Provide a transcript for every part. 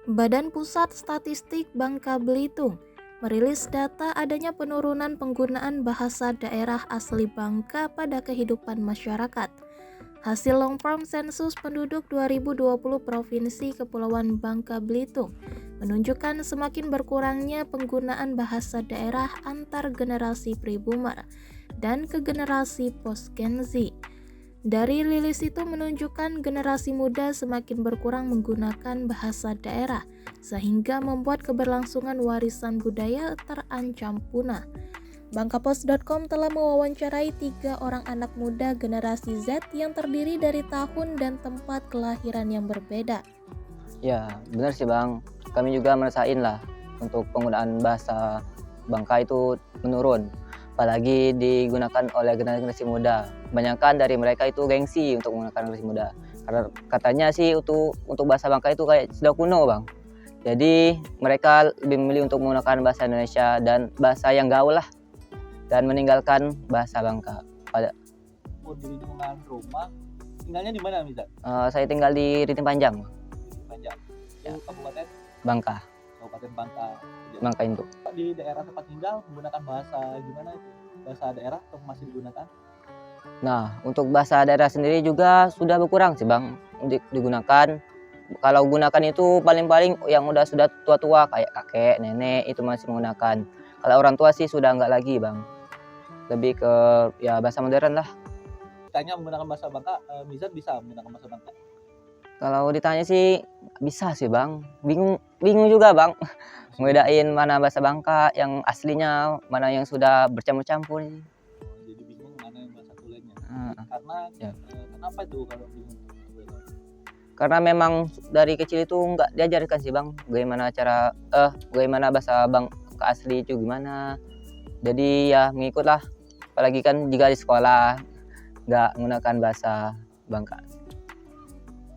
Badan Pusat Statistik Bangka Belitung merilis data adanya penurunan penggunaan bahasa daerah asli Bangka pada kehidupan masyarakat. Hasil long form sensus penduduk 2020 Provinsi Kepulauan Bangka Belitung menunjukkan semakin berkurangnya penggunaan bahasa daerah antar generasi pre-boomer dan ke generasi post-Gen Z. Dari rilis itu menunjukkan generasi muda semakin berkurang menggunakan bahasa daerah, sehingga membuat keberlangsungan warisan budaya terancam punah. Bangkapos.com telah mewawancarai 3 orang anak muda generasi Z yang terdiri dari tahun dan tempat kelahiran yang berbeda. Ya, benar sih Bang. Kami juga merasain lah untuk penggunaan bahasa Bangka itu menurun. Apalagi digunakan oleh generasi muda. Kebanyakan dari mereka itu gengsi untuk menggunakan generasi muda. Karena katanya sih untuk bahasa Bangka itu kayak sudah kuno Bang. Jadi mereka lebih memilih untuk menggunakan bahasa Indonesia dan bahasa yang gaul lah. Dan meninggalkan bahasa Bangka. Di lingkungan rumah, tinggalnya di mana Mizat? Saya tinggal di Ritim Panjang, Panjang. Ya. Itu Kabupaten Bangka. Kabupaten Bangka. Bangka Induk. Di daerah tempat tinggal menggunakan bahasa gimana itu? Bahasa daerah atau masih digunakan? Nah, untuk bahasa daerah sendiri juga sudah berkurang sih Bang digunakan. Kalau gunakan itu paling-paling yang sudah tua-tua kayak kakek, nenek itu masih menggunakan. Kalau orang tua sih sudah enggak lagi Bang. Lebih ke ya bahasa modern lah. Tanya menggunakan bahasa Bangka, Mizat bisa menggunakan bahasa Bangka? Kalau ditanya sih bisa sih Bang. Bingung juga Bang. Ngebedain mana bahasa Bangka yang aslinya, mana yang sudah bercampur-campur. Jadi bingung mana yang bahasa tulennya. Karena Ya. Kenapa itu kalau bingung? Karena memang dari kecil itu nggak diajarkan sih Bang bagaimana bahasa Bangka asli itu gimana. Jadi ya mengikutlah. Apalagi kan jika di sekolah nggak menggunakan bahasa Bangka.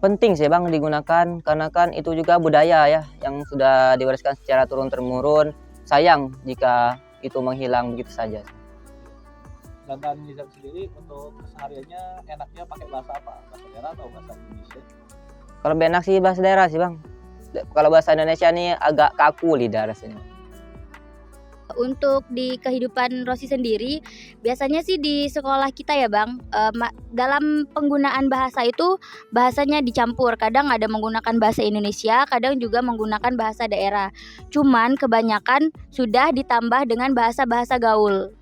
Penting sih Bang digunakan karena kan itu juga budaya ya yang sudah diwariskan secara turun-temurun. Sayang jika itu menghilang begitu saja. Sedangkan Mizat sendiri untuk kesehariannya enaknya pakai bahasa apa? Bahasa daerah atau bahasa Indonesia? Kalau lebih enak sih bahasa daerah sih Bang. Kalau bahasa Indonesia nih agak kaku lidah rasanya. Untuk di kehidupan Rosi sendiri, biasanya sih di sekolah kita ya Bang, dalam penggunaan bahasa itu bahasanya dicampur. Kadang ada menggunakan bahasa Indonesia, kadang juga menggunakan bahasa daerah. Cuman kebanyakan sudah ditambah dengan bahasa-bahasa gaul.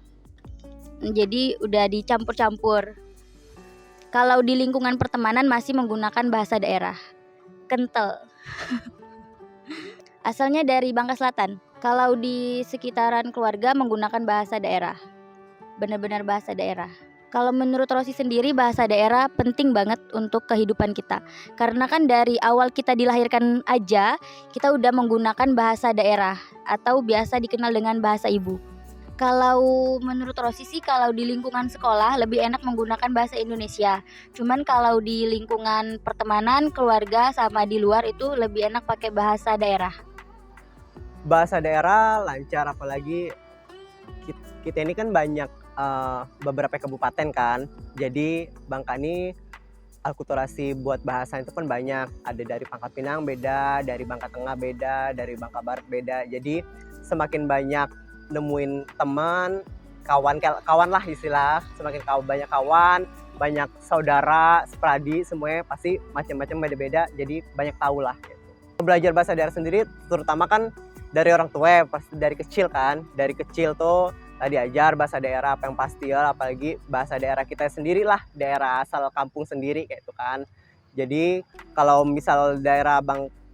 Jadi udah dicampur-campur. Kalau di lingkungan pertemanan masih menggunakan bahasa daerah. Kental. Asalnya dari Bangka Selatan. Kalau di sekitaran keluarga menggunakan bahasa daerah. Benar-benar bahasa daerah. Kalau menurut Rosi sendiri bahasa daerah penting banget untuk kehidupan kita. Karena kan dari awal kita dilahirkan aja, kita udah menggunakan bahasa daerah atau biasa dikenal dengan bahasa ibu. Kalau menurut Rosi sih kalau di lingkungan sekolah lebih enak menggunakan bahasa Indonesia. Cuman kalau di lingkungan pertemanan, keluarga sama di luar itu lebih enak pakai bahasa daerah. Bahasa daerah lancar, apalagi kita ini kan banyak beberapa kabupaten kan. Jadi Bangka ini alkulturasi buat bahasa itu kan banyak. Ada dari Pangkal Pinang beda, dari Bangka Tengah beda, dari Bangka Barat beda. Jadi semakin banyak nemuin teman, kawan lah istilah. Semakin banyak kawan, banyak saudara, sepradi, semuanya pasti macam-macam beda-beda. Jadi banyak tahu lah. Gitu. Belajar bahasa daerah sendiri terutama kan dari orang tua pasti dari kecil kan. Dari kecil tuh diajar bahasa daerah apa yang pasti ya, apalagi bahasa daerah kita sendiri lah, daerah asal kampung sendiri kayak itu kan. Jadi kalau misal daerah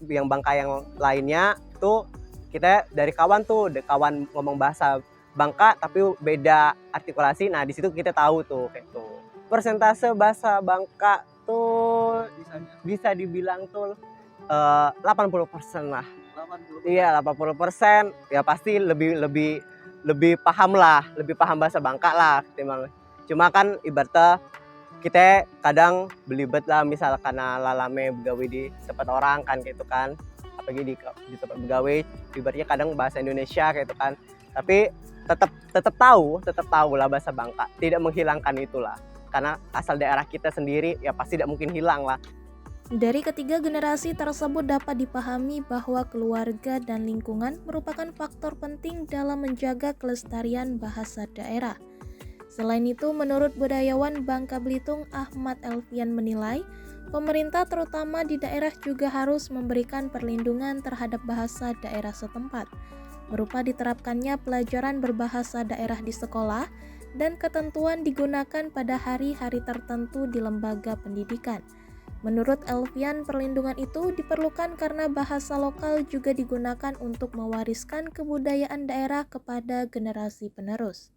yang Bangka yang lainnya tuh kita dari kawan ngomong bahasa Bangka tapi beda artikulasi. Nah, di situ kita tahu tuh kayak tuh. Persentase bahasa Bangka tuh bisa dibilang tuh 80% lah. 80%. Iya, 80%. Ya pasti lebih paham lah, lebih paham bahasa Bangka lah ketimbang. Cuma kan ibaratnya kita kadang belibet lah, misal karena lalame begawe di tempat orang kan gitu kan. Apalagi di tempat begawe ibaratnya kadang bahasa Indonesia kayak gitu kan. Tapi tetap tahu lah bahasa Bangka. Tidak menghilangkan itulah. Karena asal daerah kita sendiri ya pasti tidak mungkin hilang lah. Dari ketiga generasi tersebut dapat dipahami bahwa keluarga dan lingkungan merupakan faktor penting dalam menjaga kelestarian bahasa daerah. Selain itu, menurut budayawan Bangka Belitung Ahmad Elfian menilai, pemerintah terutama di daerah juga harus memberikan perlindungan terhadap bahasa daerah setempat, berupa diterapkannya pelajaran berbahasa daerah di sekolah dan ketentuan digunakan pada hari-hari tertentu di lembaga pendidikan. Menurut Elfian, perlindungan itu diperlukan karena bahasa lokal juga digunakan untuk mewariskan kebudayaan daerah kepada generasi penerus.